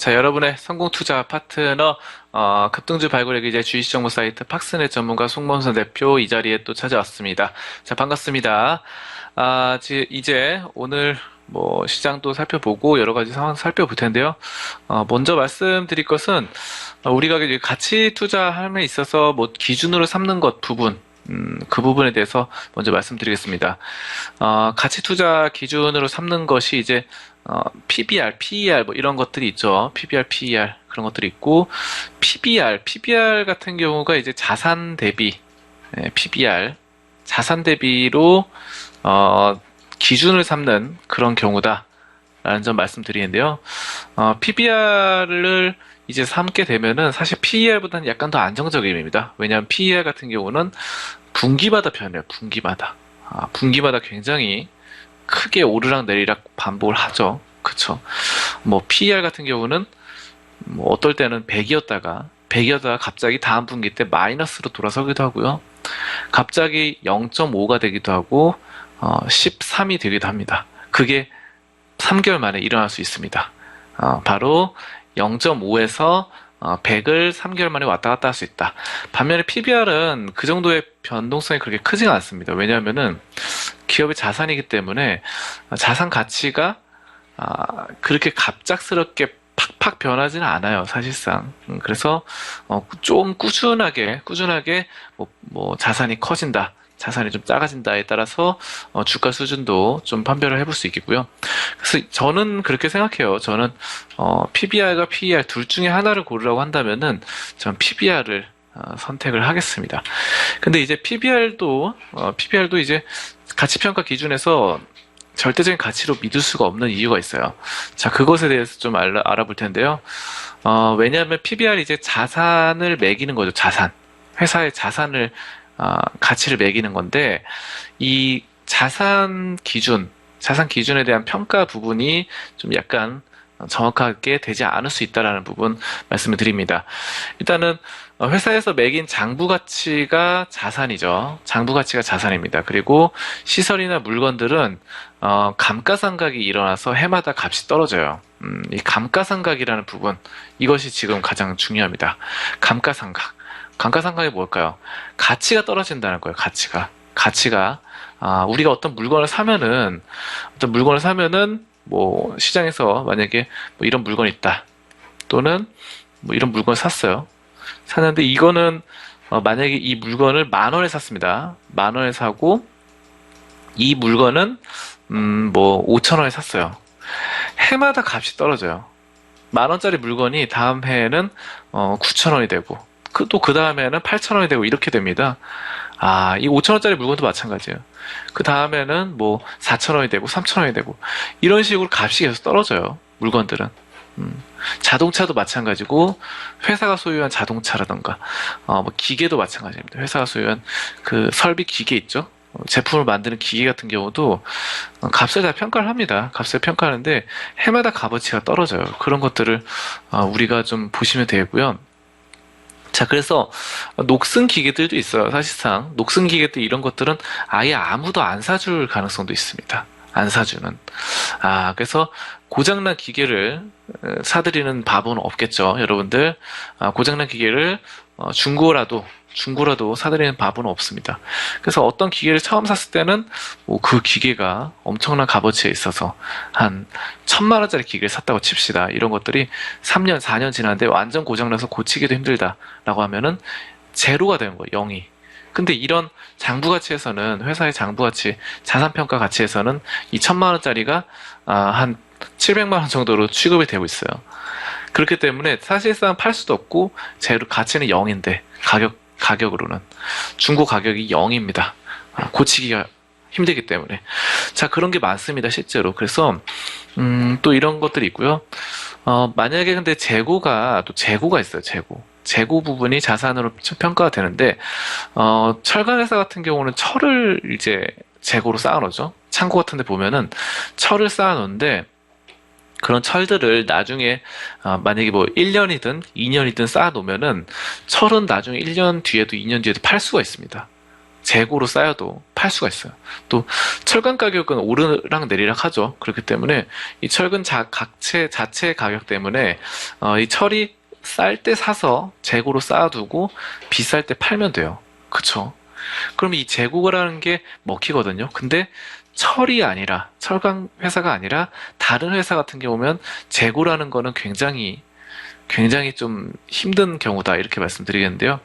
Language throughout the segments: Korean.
자, 여러분의 성공 투자 파트너, 급등주 발굴의 이제 주식 정보 사이트 팍스넷 전문가 송범선 대표 이 자리에 또 찾아왔습니다. 자, 반갑습니다. 이제 오늘 뭐 시장도 살펴보고 여러 가지 상황 살펴볼 텐데요. 먼저 말씀드릴 것은 우리가 이제 가치 투자함에 있어서 뭐 기준으로 삼는 것 부분, 그 부분에 대해서 먼저 말씀드리겠습니다. 가치 투자 기준으로 삼는 것이 이제 PBR, PER 뭐 이런 것들이 있죠. PBR, PER 그런 것들이 있고 PBR 같은 경우가 이제 자산 대비, PBR 자산 대비로 기준을 삼는 그런 경우다라는 점 말씀드리는데요. PBR을 이제 삼게 되면은 사실 PER보다는 약간 더 안정적입니다. 왜냐하면 PER 같은 경우는 분기마다 변해요. 분기마다 굉장히 크게 오르락 내리락 반복을 하죠. 그쵸? 뭐 PER 같은 경우는 뭐 어떨 때는 100이었다가 갑자기 다음 분기 때 마이너스로 돌아서기도 하고요. 갑자기 0.5가 되기도 하고 13이 되기도 합니다. 그게 3개월 만에 일어날 수 있습니다. 바로 0.5에서 100을 3개월 만에 왔다 갔다 할 수 있다. 반면에 PBR은 그 정도의 변동성이 그렇게 크지가 않습니다. 왜냐하면은 기업의 자산이기 때문에 자산 가치가 그렇게 갑작스럽게 팍팍 변하지는 않아요, 사실상. 그래서 좀 꾸준하게 뭐 자산이 커진다, 자산이 좀 작아진다에 따라서 주가 수준도 좀 판별을 해볼 수 있겠고요. 그래서 저는 그렇게 생각해요. 저는 PBR과 PER 둘 중에 하나를 고르라고 한다면은 전 PBR을 선택을 하겠습니다. 근데 이제 PBR도 이제 가치평가 기준에서 절대적인 가치로 믿을 수가 없는 이유가 있어요. 자, 그것에 대해서 좀 알아볼 텐데요. 왜냐하면 PBR이 이제 자산을 매기는 거죠. 회사의 자산을 가치를 매기는 건데, 이 자산 기준에 대한 평가 부분이 좀 약간 정확하게 되지 않을 수 있다라는 부분 말씀을 드립니다. 일단은 회사에서 매긴 장부 가치가 자산이죠. 장부 가치가 자산입니다. 그리고 시설이나 물건들은 감가상각이 일어나서 해마다 값이 떨어져요. 이 감가상각이라는 부분, 이것이 지금 가장 중요합니다. 감가상각이 뭘까요? 가치가 떨어진다는 거예요. 가치가 우리가 어떤 물건을 사면은 뭐 시장에서 만약에 뭐 이런 물건이 있다, 또는 뭐 이런 물건을 샀는데 이거는 만약에 이 물건을 10,000원에 샀습니다. 10,000원에 사고 이 물건은 뭐 5,000원에 샀어요. 해마다 값이 떨어져요. 10,000원짜리 물건이 다음 해에는 9,000원이 되고 또 그 다음에는 8,000원이 되고 이렇게 됩니다. 이 5,000원짜리 물건도 마찬가지예요. 그 다음에는 뭐 4,000원이 되고 3,000원이 되고 이런 식으로 값이 계속 떨어져요. 물건들은. 자동차도 마찬가지고, 회사가 소유한 자동차라던가 뭐 기계도 마찬가지입니다. 회사가 소유한 그 설비 기계 있죠. 제품을 만드는 기계 같은 경우도 값을 다 평가를 합니다. 값을 평가하는데 해마다 값어치가 떨어져요. 그런 것들을 우리가 좀 보시면 되고요. 자, 그래서 녹슨 기계들도 있어요. 사실상 녹슨 기계들, 이런 것들은 아예 아무도 안 사줄 가능성도 있습니다. 안 사주는. 그래서 고장난 기계를 사드리는 바보는 없겠죠, 여러분들. 고장난 기계를 중고라도 사드리는 바보는 없습니다. 그래서 어떤 기계를 처음 샀을 때는 뭐 그 기계가 엄청난 값어치에 있어서 한 1,000만 원짜리 기계를 샀다고 칩시다. 이런 것들이 3년, 4년 지났는데 완전 고장나서 고치기도 힘들다라고 하면은 제로가 되는 거예요, 0이. 근데 이런 장부 가치에서는, 회사의 장부 가치, 자산평가 가치에서는 이 1,000만 원짜리가 한 700만 원 정도로 취급이 되고 있어요. 그렇기 때문에 사실상 팔 수도 없고, 제로 가치는 0인데, 가격으로는. 중고 가격이 0입니다. 고치기가 힘들기 때문에. 자, 그런 게 많습니다, 실제로. 그래서, 또 이런 것들이 있고요. 만약에 근데 재고가 있어요, 재고 부분이 자산으로 평가가 되는데, 철강회사 같은 경우는 철을 이제 재고로 쌓아놓죠. 창고 같은 데 보면은 철을 쌓아놓는데, 그런 철들을 나중에 만약에 뭐 1년이든 2년이든 쌓아놓으면은 철은 나중에 1년 뒤에도 2년 뒤에도 팔 수가 있습니다. 재고로 쌓여도 팔 수가 있어요. 또 철강 가격은 오르락 내리락 하죠. 그렇기 때문에 이 철근 자체 가격 때문에 이 철이 쌀 때 사서 재고로 쌓아두고 비쌀 때 팔면 돼요. 그쵸? 그럼 이 재고라는 게 먹히거든요. 근데 철이 아니라, 철강 회사가 아니라 다른 회사 같은 경우면 재고라는 거는 굉장히 좀 힘든 경우다 이렇게 말씀드리겠는데요.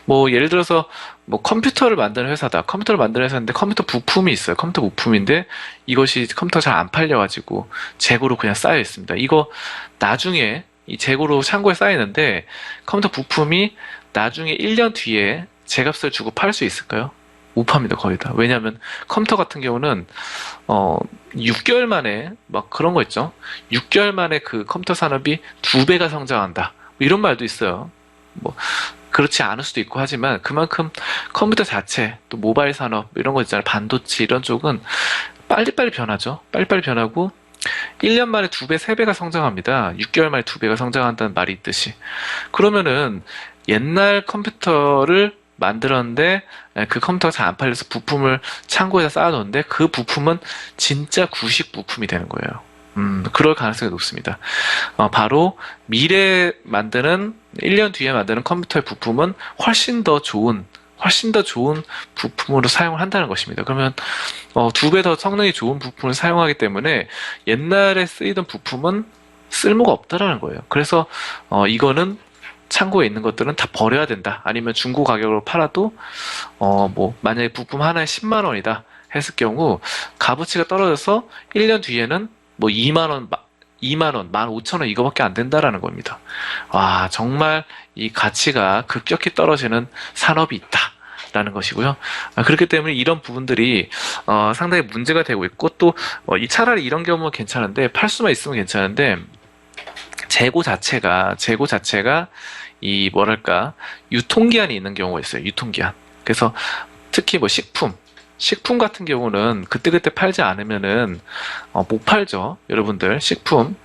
뭐 예를 들어서 뭐 컴퓨터를 만드는 회사다. 컴퓨터를 만드는 회사인데 컴퓨터 부품이 있어요. 컴퓨터 부품인데 이것이 컴퓨터 잘 안 팔려가지고 재고로 그냥 쌓여 있습니다. 이거 나중에 이 재고로 창고에 쌓이는데 컴퓨터 부품이 나중에 1년 뒤에 제값을 주고 팔 수 있을까요? 못 팝니다, 거의 다. 왜냐하면 컴퓨터 같은 경우는 6개월 만에 막 그런 거 있죠. 6개월 만에 그 컴퓨터 산업이 2배가 성장한다. 뭐 이런 말도 있어요. 뭐 그렇지 않을 수도 있고 하지만 그만큼 컴퓨터 자체 또 모바일 산업 이런 거 있잖아요. 반도체 이런 쪽은 빨리빨리 변하죠. 빨리빨리 변하고 1년 만에 2배, 3배가 성장합니다. 6개월 만에 2배가 성장한다는 말이 있듯이. 그러면은 옛날 컴퓨터를 만들었는데 그 컴퓨터가 잘 안 팔려서 부품을 창고에다 쌓아놓는데 그 부품은 진짜 구식 부품이 되는 거예요. 그럴 가능성이 높습니다. 바로 미래에 만드는 1년 뒤에 만드는 컴퓨터의 부품은 훨씬 더 좋은 부품으로 사용을 한다는 것입니다. 그러면 2배 더 성능이 좋은 부품을 사용하기 때문에 옛날에 쓰이던 부품은 쓸모가 없다라는 거예요. 그래서 이거는 창고에 있는 것들은 다 버려야 된다. 아니면 중고 가격으로 팔아도 뭐 만약에 부품 하나에 10만 원이다 했을 경우 값어치가 떨어져서 1년 뒤에는 뭐 2만 원, 15,000원 이거밖에 안 된다라는 겁니다. 와, 정말 이 가치가 급격히 떨어지는 산업이 있다라는 것이고요. 그렇기 때문에 이런 부분들이 상당히 문제가 되고 있고 또 차라리 이런 경우는 괜찮은데 팔 수만 있으면 괜찮은데 재고 자체가 이 뭐랄까 유통기한이 있는 경우가 있어요. 유통기한. 그래서 특히 뭐 식품 같은 경우는 그때그때 팔지 않으면은 못 팔죠. 여러분들 식품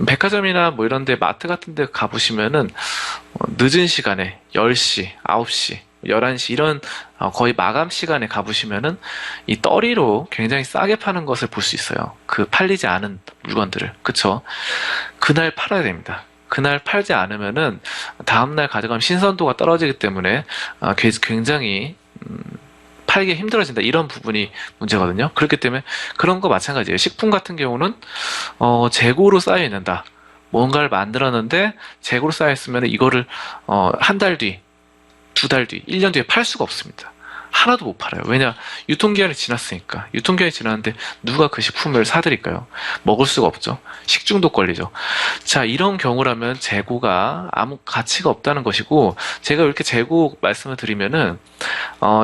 백화점이나 뭐 이런 데 마트 같은 데 가보시면은 늦은 시간에 10시, 9시, 11시 이런 거의 마감 시간에 가보시면은 이 떨이로 굉장히 싸게 파는 것을 볼 수 있어요. 그 팔리지 않은 물건들을. 그쵸? 그날 팔아야 됩니다. 그날 팔지 않으면은 다음날 가져가면 신선도가 떨어지기 때문에 굉장히 팔기 힘들어진다. 이런 부분이 문제거든요. 그렇기 때문에 그런 거 마찬가지예요. 식품 같은 경우는 재고로 쌓여 있는다. 뭔가를 만들었는데 재고로 쌓여 있으면 이거를 한 달 뒤, 2달 뒤, 1년 뒤에 팔 수가 없습니다. 하나도 못 팔아요. 왜냐? 유통기한이 지났으니까. 유통기한이 지났는데 누가 그 식품을 사드릴까요? 먹을 수가 없죠. 식중독 걸리죠. 자, 이런 경우라면 재고가 아무 가치가 없다는 것이고, 제가 이렇게 재고 말씀을 드리면은,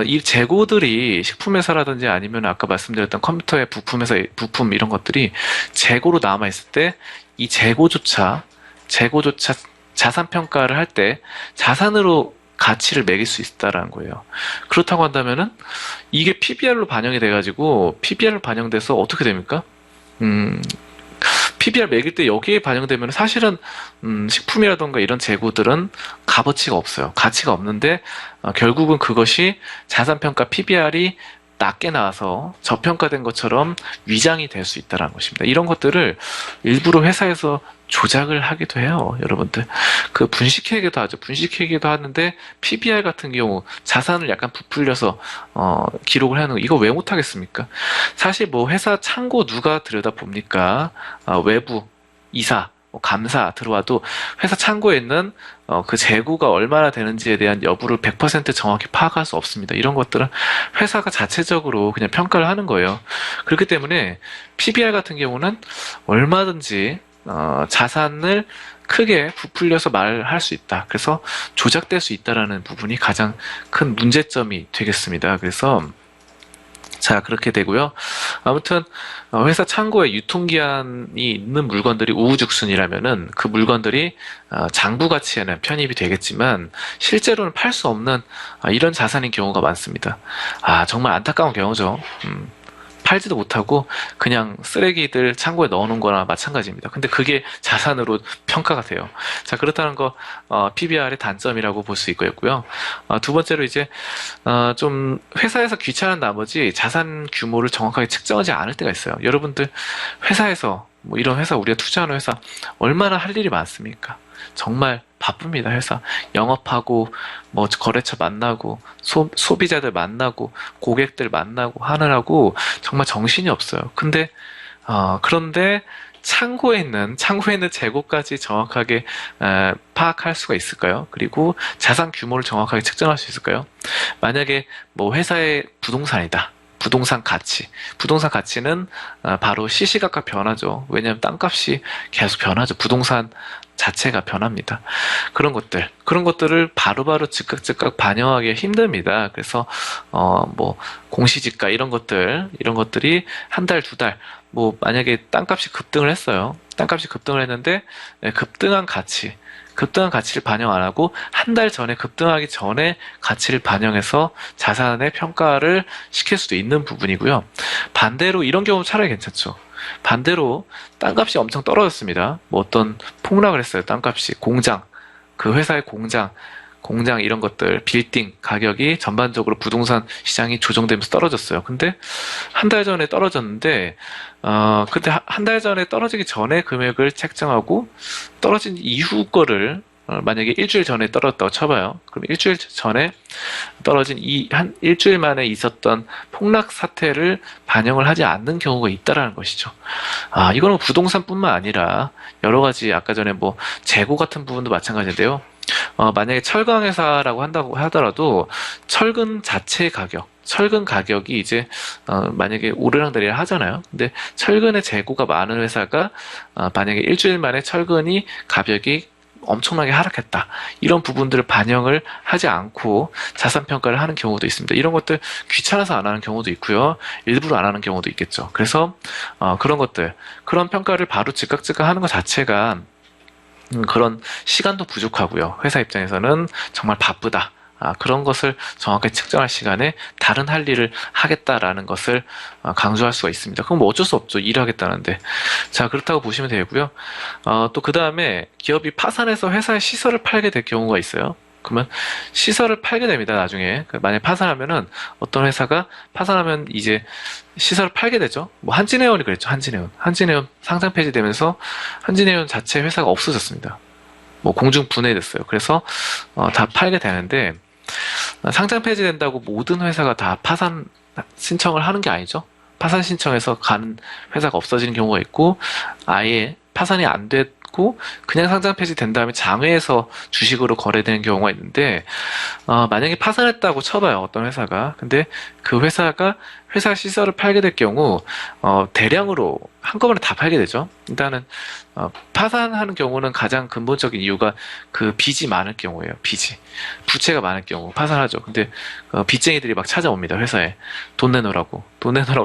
이 재고들이 식품회사라든지 아니면 아까 말씀드렸던 컴퓨터의 부품 이런 것들이 재고로 남아있을 때, 이 재고조차 자산 평가를 할 때 자산으로 가치를 매길 수 있다라는 거예요. 그렇다고 한다면은 이게 PBR로 반영이 돼가지고 PBR로 반영돼서 어떻게 됩니까? PBR 매길 때 여기에 반영되면 사실은 식품이라던가 이런 재고들은 값어치가 없어요. 가치가 없는데 결국은 그것이 자산평가 PBR이 낮게 나와서 저평가된 것처럼 위장이 될 수 있다는 것입니다. 이런 것들을 일부러 회사에서 조작을 하기도 해요. 여러분들 그 분식회계도 하죠. 분식회계도 하는데 PBR 같은 경우 자산을 약간 부풀려서 기록을 하는 거 이거 왜 못하겠습니까? 사실 뭐 회사 창고 누가 들여다 봅니까? 외부 이사 감사 들어와도 회사 창고에 있는 그 재고가 얼마나 되는지에 대한 여부를 100% 정확히 파악할 수 없습니다. 이런 것들은 회사가 자체적으로 그냥 평가를 하는 거예요. 그렇기 때문에 PBR 같은 경우는 얼마든지 자산을 크게 부풀려서 말할 수 있다. 그래서 조작될 수 있다라는 부분이 가장 큰 문제점이 되겠습니다. 그래서 자, 그렇게 되고요. 아무튼 회사 창고에 유통기한이 있는 물건들이 우후죽순이라면은 그 물건들이 장부 가치에는 편입이 되겠지만 실제로는 팔 수 없는 이런 자산인 경우가 많습니다. 정말 안타까운 경우죠. 팔지도 못하고 그냥 쓰레기들 창고에 넣어놓은 거나 마찬가지입니다. 근데 그게 자산으로 평가가 돼요. 자, 자, 그렇다는 거, PBR의 단점이라고 볼 수 있고요. 두 번째로 이제, 좀 회사에서 귀찮은 나머지 자산 규모를 정확하게 측정하지 않을 때가 있어요. 여러분들 회사에서, 뭐 이런 회사, 우리가 투자하는 회사, 얼마나 할 일이 많습니까? 정말 바쁩니다, 회사. 영업하고, 뭐, 거래처 만나고, 소비자들 만나고, 고객들 만나고 하느라고 정말 정신이 없어요. 그런데 창고에 있는 재고까지 정확하게 파악할 수가 있을까요? 그리고 자산 규모를 정확하게 측정할 수 있을까요? 만약에 뭐 회사의 부동산이다. 부동산 가치는 바로 시시각각 변하죠. 왜냐하면 땅값이 계속 변하죠. 부동산 자체가 변합니다. 그런 것들을 바로바로 즉각 반영하기 힘듭니다. 그래서 뭐 공시지가 이런 것들이 한 달, 두 달, 뭐 만약에 땅값이 급등을 했어요. 땅값이 급등을 했는데 급등한 가치를 반영 안 하고 한 달 전에 급등하기 전에 가치를 반영해서 자산의 평가를 시킬 수도 있는 부분이고요. 반대로 이런 경우 차라리 괜찮죠. 반대로 땅값이 엄청 떨어졌습니다. 뭐 어떤 폭락을 했어요. 땅값이 그 회사의 공장 이런 것들, 빌딩 가격이 전반적으로 부동산 시장이 조정되면서 떨어졌어요. 근데 한 달 전에 떨어졌는데, 그때 한 달 전에 떨어지기 전에 금액을 책정하고 떨어진 이후 거를 만약에 일주일 전에 떨어졌다고 쳐봐요. 그럼 일주일 전에 떨어진 한 일주일 만에 있었던 폭락 사태를 반영을 하지 않는 경우가 있다라는 것이죠. 이거는 부동산뿐만 아니라 여러 가지 아까 전에 뭐 재고 같은 부분도 마찬가지인데요. 만약에 철강 회사라고 한다고 하더라도 철근 가격이 이제 만약에 오르락내리락 하잖아요. 근데 철근의 재고가 많은 회사가 만약에 일주일 만에 철근이 가격이 엄청나게 하락했다. 이런 부분들을 반영을 하지 않고 자산 평가를 하는 경우도 있습니다. 이런 것들 귀찮아서 안 하는 경우도 있고요. 일부러 안 하는 경우도 있겠죠. 그래서 그런 평가를 바로 즉각 하는 것 자체가 그런 시간도 부족하고요. 회사 입장에서는 정말 바쁘다. 그런 것을 정확하게 측정할 시간에 다른 할 일을 하겠다라는 것을 강조할 수가 있습니다. 그럼 뭐 어쩔 수 없죠. 일을 하겠다는데. 자, 그렇다고 보시면 되고요. 또 그 다음에 기업이 파산해서 회사의 시설을 팔게 될 경우가 있어요. 그러면 시설을 팔게 됩니다, 나중에. 만약에 파산하면은 어떤 회사가 파산하면 이제 시설을 팔게 되죠. 뭐 한진해운이 그랬죠, 한진해운 상장 폐지되면서 한진해운 자체 회사가 없어졌습니다. 뭐 공중 분해됐어요. 그래서 다 팔게 되는데 상장 폐지된다고 모든 회사가 다 파산 신청을 하는 게 아니죠. 파산 신청해서 가는 회사가 없어지는 경우가 있고 아예 파산이 안 됐고 그냥 상장 폐지된 다음에 장외에서 주식으로 거래되는 경우가 있는데 만약에 파산했다고 쳐봐요. 어떤 회사가. 근데 그 회사가 회사 시설을 팔게 될 경우 대량으로 한꺼번에 다 팔게 되죠. 일단은 파산하는 경우는 가장 근본적인 이유가 그 빚이 많을 경우예요. 부채가 많을 경우 파산하죠. 근데 빚쟁이들이 막 찾아옵니다. 회사에 돈 내놓으라고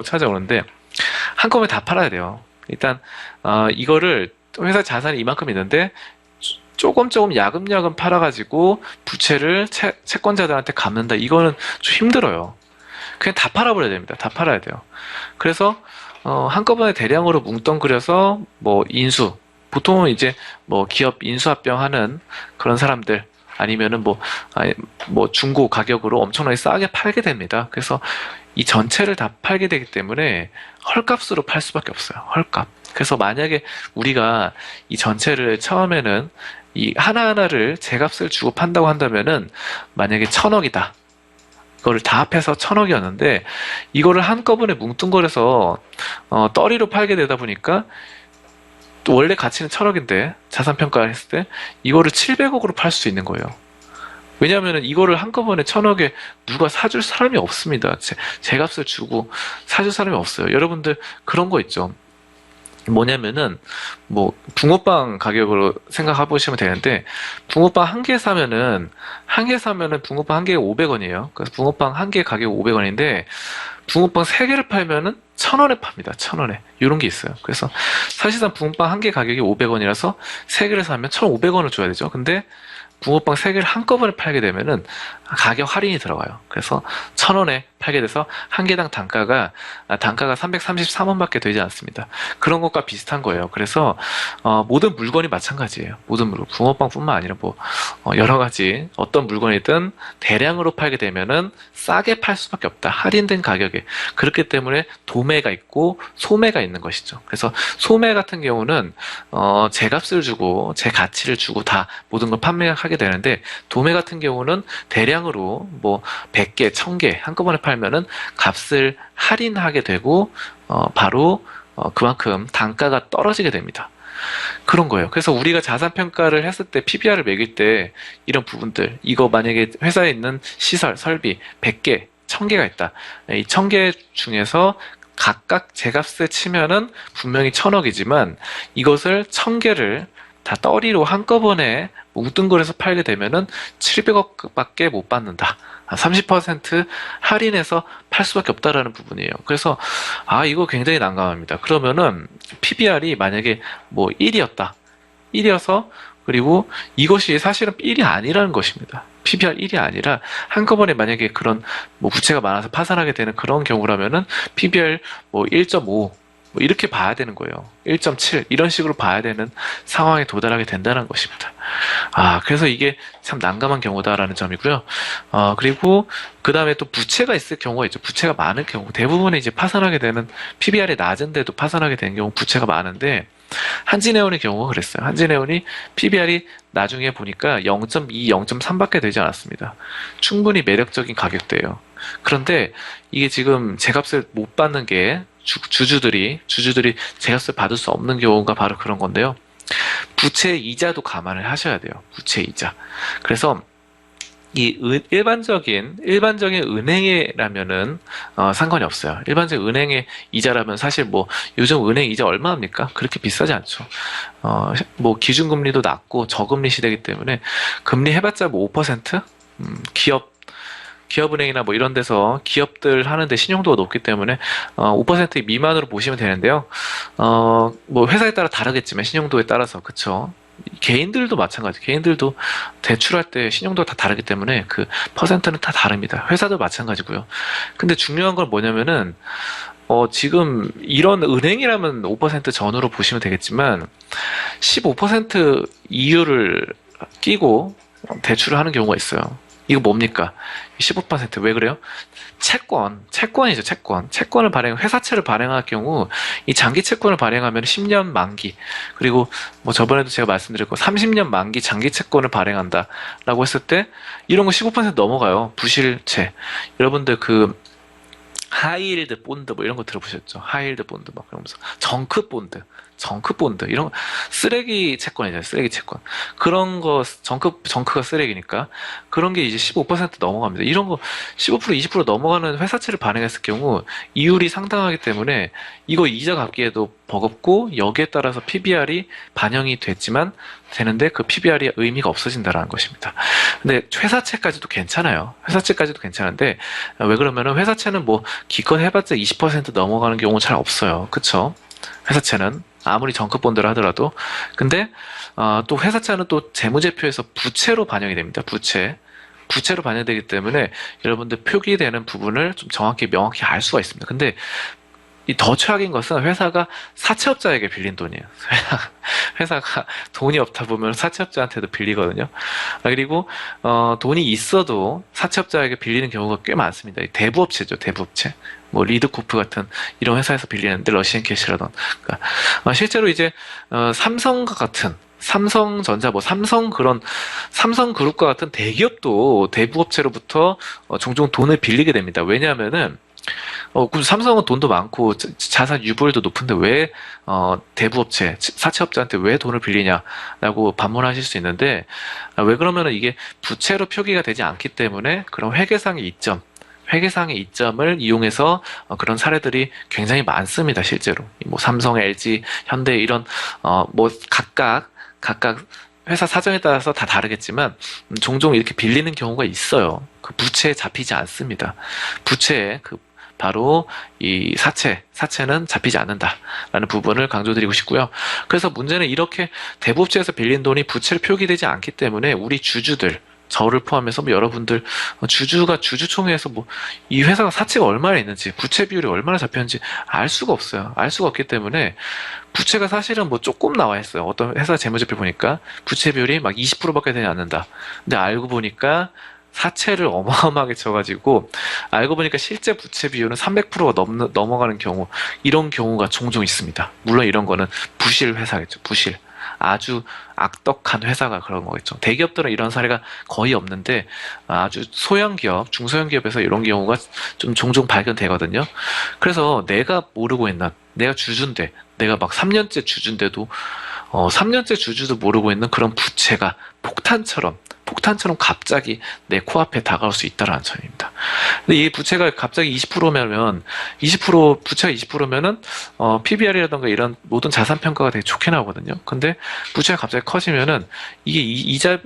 찾아오는데 한꺼번에 다 팔아야 돼요. 일단 이거를 회사 자산이 이만큼 있는데 조금 야금야금 팔아가지고 부채를 채권자들한테 갚는다. 이거는 좀 힘들어요. 그냥 다 팔아버려야 됩니다. 다 팔아야 돼요. 그래서 한꺼번에 대량으로 뭉뚱그려서 뭐 보통은 이제 뭐 기업 인수합병하는 그런 사람들 아니면은 뭐 중고 가격으로 엄청나게 싸게 팔게 됩니다. 그래서 이 전체를 다 팔게 되기 때문에 헐값으로 팔 수밖에 없어요. 헐값. 그래서 만약에 우리가 이 전체를 처음에는 이 하나하나를 제값을 주고 판다고 한다면은 만약에 1,000억이다. 이거를 다 합해서 1,000억이었는데 이거를 한꺼번에 뭉뚱그려서 떨이로 팔게 되다 보니까 또 원래 가치는 1,000억인데 자산 평가를 했을 때 이거를 700억으로 팔 수 있는 거예요. 왜냐하면 이거를 한꺼번에 1,000억에 누가 사줄 사람이 없습니다. 제값을 주고 사줄 사람이 없어요. 여러분들 그런 거 있죠. 뭐냐면은 뭐 붕어빵 가격으로 생각해 보시면 되는데 붕어빵 한 개 사면은 붕어빵 한 개에 500원이에요. 그래서 붕어빵 한 개 가격 500원인데 붕어빵 3개를 팔면은 1,000원에 팝니다. 1,000원에. 이런 게 있어요. 그래서 사실상 붕어빵 한 개 가격이 500원이라서 3개를 사면 1,500원을 줘야 되죠. 근데 붕어빵 3개를 한꺼번에 팔게 되면은 가격 할인이 들어가요. 그래서 1,000원에 팔게 돼서 한 개당 단가가 333원밖에 되지 않습니다. 그런 것과 비슷한 거예요. 그래서 모든 물건이 마찬가지예요. 모든 물건, 붕어빵뿐만 아니라 뭐 여러 가지 어떤 물건이든 대량으로 팔게 되면은 싸게 팔 수밖에 없다. 할인된 가격에. 그렇기 때문에 도매가 있고 소매가 있는 것이죠. 그래서 소매 같은 경우는 제 값을 주고 제 가치를 주고 다 모든 걸 판매하게 되는데, 도매 같은 경우는 대량으로 뭐 100개, 1000개 한꺼번에 팔면은 값을 할인하게 되고 바로 그만큼 단가가 떨어지게 됩니다. 그런 거예요. 그래서 우리가 자산 평가를 했을 때 PBR을 매길 때 이런 부분들, 이거 만약에 회사에 있는 시설, 설비 100개, 1000개가 있다. 이 1000개 중에서 각각 제값에 치면은 분명히 1000억이지만 이것을 1000개를 다 떨이로 한꺼번에 뭉뚱그려서 팔게 되면은 700억밖에 못 받는다. 30% 할인해서 팔 수밖에 없다라는 부분이에요. 그래서 이거 굉장히 난감합니다. 그러면은 PBR이 만약에 뭐 1이었다. 1이어서, 그리고 이것이 사실은 1이 아니라는 것입니다. PBR 1이 아니라 한꺼번에 만약에 그런 뭐 부채가 많아서 파산하게 되는 그런 경우라면은 PBR 뭐 1.5 뭐 이렇게 봐야 되는 거예요. 1.7 이런 식으로 봐야 되는 상황에 도달하게 된다는 것입니다. 그래서 이게 참 난감한 경우다라는 점이고요. 그리고 그 다음에 또 부채가 있을 경우가 있죠. 부채가 많은 경우, 대부분의 이제 파산하게 되는, PBR이 낮은데도 파산하게 되는 경우 부채가 많은데, 한진해운의 경우가 그랬어요. 한진해운이 PBR이 나중에 보니까 0.2, 0.3밖에 되지 않았습니다. 충분히 매력적인 가격대예요. 그런데 이게 지금 제값을 못 받는 게 주주들이 제값을 받을 수 없는 경우가 바로 그런 건데요. 부채 이자도 감안을 하셔야 돼요. 부채 이자. 그래서 이 일반적인 은행이라면은 상관이 없어요. 일반적인 은행의 이자라면 사실 뭐 요즘 은행 이자 얼마 합니까? 그렇게 비싸지 않죠. 뭐 기준금리도 낮고 저금리 시대이기 때문에 금리 해봤자 뭐 5%? 기업은행이나 뭐 이런 데서 기업들 하는데 신용도가 높기 때문에 5% 미만으로 보시면 되는데요. 뭐 회사에 따라 다르겠지만 신용도에 따라서, 그쵸? 개인들도 마찬가지. 개인들도 대출할 때 신용도가 다 다르기 때문에 그 퍼센트는 다 다릅니다. 회사도 마찬가지고요. 근데 중요한 건 뭐냐면은 지금 이런 은행이라면 5% 전후로 보시면 되겠지만 15% 이율을 끼고 대출을 하는 경우가 있어요. 이거 뭡니까? 15%왜 그래요? 채권이죠, 채권. 회사채를 발행할 경우, 이 장기 채권을 발행하면 10년 만기, 그리고 뭐 저번에도 제가 말씀드렸고, 30년 만기 장기 채권을 발행한다라고 했을 때, 이런 거 15% 넘어가요. 부실채. 여러분들 하이힐드 본드 뭐 이런 거 들어보셨죠? 하이힐드 본드 막 그러면서 정크 본드 이런 거, 쓰레기 채권이잖아요. 쓰레기 채권. 그런 거 정크가 쓰레기니까 그런 게 이제 15% 넘어갑니다. 이런 거 15% 20% 넘어가는 회사채를 발행했을 경우 이율이 상당하기 때문에 이거 이자 갚기에도 버겁고, 여기에 따라서 PBR이 반영이 되는데 그 PBR이 의미가 없어진다라는 것입니다. 근데 회사채까지도 괜찮아요. 회사채까지도 괜찮은데 왜 그러면은 회사채는 뭐 기껏 해봤자 20% 넘어가는 경우 잘 없어요. 그쵸? 회사채는 아무리 정크본드를 하더라도. 근데 또 회사채는 또 재무제표에서 부채로 반영이 됩니다. 부채로 반영되기 때문에 여러분들 표기되는 부분을 좀 명확히 알 수가 있습니다. 근데 이 더 최악인 것은 회사가 사채업자에게 빌린 돈이에요. 회사가 돈이 없다 보면 사채업자한테도 빌리거든요. 그리고 돈이 있어도 사채업자에게 빌리는 경우가 꽤 많습니다. 대부업체죠, 대부업체. 뭐 리드코프 같은 이런 회사에서 빌리는데, 러시앤캐시라던. 그러니까 실제로 이제 삼성과 같은, 삼성전자, 뭐 삼성그룹과 같은 대기업도 대부업체로부터 종종 돈을 빌리게 됩니다. 왜냐하면은 그럼 삼성은 돈도 많고 자산 유보율도 높은데 왜 대부업체, 사채업자한테 왜 돈을 빌리냐라고 반문하실 수 있는데, 왜 그러면은 이게 부채로 표기가 되지 않기 때문에 그런 회계상의 이점을 이용해서 그런 사례들이 굉장히 많습니다. 실제로 뭐 삼성, LG, 현대 이런 뭐 각각 회사 사정에 따라서 다 다르겠지만 종종 이렇게 빌리는 경우가 있어요. 그 부채에 잡히지 않습니다. 부채에 바로 이 사채는 잡히지 않는다라는 부분을 강조드리고 싶고요. 그래서 문제는 이렇게 대부업체에서 빌린 돈이 부채로 표기되지 않기 때문에 우리 주주들, 저를 포함해서 뭐 여러분들 주주총회에서 뭐 이 회사가 사채가 얼마나 있는지, 부채 비율이 얼마나 잡혔는지 알 수가 없어요. 알 수가 없기 때문에 부채가 사실은 뭐 조금 나와 있어요. 어떤 회사 재무제표 보니까 부채 비율이 막 20%밖에 되지 않는다. 근데 알고 보니까 사채를 어마어마하게 쳐가지고 알고 보니까 실제 부채 비율은 300%가 넘어가는 경우, 이런 경우가 종종 있습니다. 물론 이런 거는 부실 회사겠죠. 부실. 아주 악덕한 회사가 그런 거겠죠. 대기업들은 이런 사례가 거의 없는데 아주 소형 기업, 중소형 기업에서 이런 경우가 좀 종종 발견되거든요. 그래서 내가 모르고 있는, 내가 주주인데, 내가 막 3년째 주주인데도 3년째 주주도 모르고 있는 그런 부채가 폭탄처럼 갑자기 내 코앞에 다가올 수 있다는 점입니다. 근데 이 부채가 갑자기 20%면, 부채가 20%면은, PBR이라던가 이런 모든 자산 평가가 되게 좋게 나오거든요. 근데 부채가 갑자기 커지면은, 이게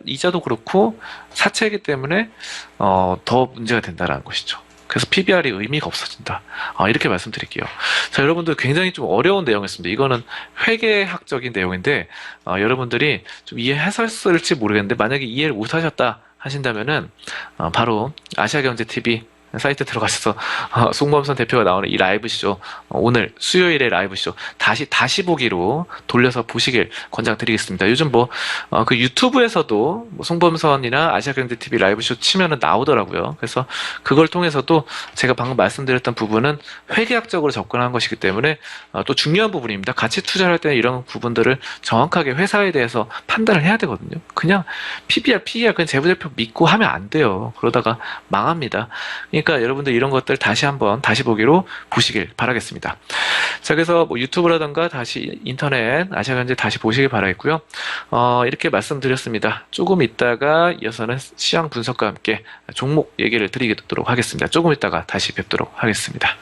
이자도 그렇고, 사채이기 때문에, 더 문제가 된다는 것이죠. 그래서 PBR이 의미가 없어진다. 이렇게 말씀드릴게요. 자, 여러분들 굉장히 좀 어려운 내용이었습니다. 이거는 회계학적인 내용인데, 여러분들이 좀 이해하셨을지 모르겠는데, 만약에 이해를 못하셨다 하신다면은, 바로 아시아경제TV 사이트 들어가셔서 송범선 대표가 나오는 이 라이브쇼, 오늘 수요일에 라이브쇼 다시 보기로 돌려서 보시길 권장드리겠습니다. 요즘 그 유튜브에서도 뭐 송범선이나 아시아경제TV 라이브쇼 치면은 나오더라고요. 그래서 그걸 통해서도 제가 방금 말씀드렸던 부분은 회계학적으로 접근한 것이기 때문에 또 중요한 부분입니다. 가치 투자를 할 때는 이런 부분들을 정확하게 회사에 대해서 판단을 해야 되거든요. 그냥 PBR, PER 그냥 재무제표 믿고 하면 안 돼요. 그러다가 망합니다. 그러니까 여러분들 이런 것들 다시 보기로 보시길 바라겠습니다. 자, 그래서 뭐 유튜브라던가 다시 인터넷 아시아경제 다시 보시길 바라겠고요. 이렇게 말씀드렸습니다. 조금 있다가 이어서는 시황 분석과 함께 종목 얘기를 드리도록 하겠습니다. 조금 있다가 다시 뵙도록 하겠습니다.